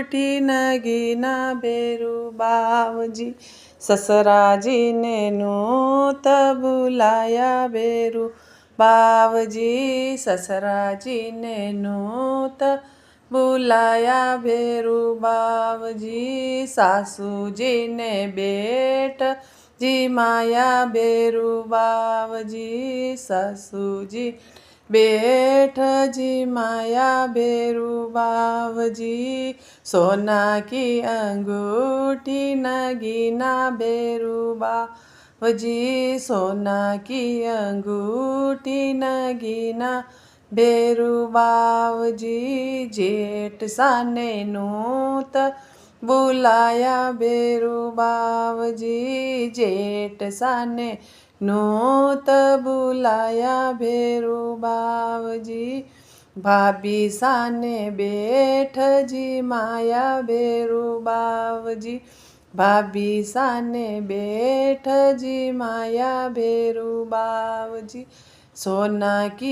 अंगूठी नगीना बेरू बावजी। ससरा जी ने नूत बुलाया बेरू बावजी। ससरा जी ने नूत बुलाया बेरू बावजी। सासू जी ने बेट जी माया बेरू बावजी। सासू जी बेठ जी माया बेरू बावजी। सोना की अंगूठी नगीना बेरू बावजी। सोना की अंगूठी नगीना बेरू बावजी। जेठ साने नूत बुलाया बेरू बावजी। जेठ साने नूत बुलाया बेरू बावजी। भाभी साने बेठ जी माया बेरू बावजी। भाभी साने बेठ जी माया बेरू बावजी। सोना की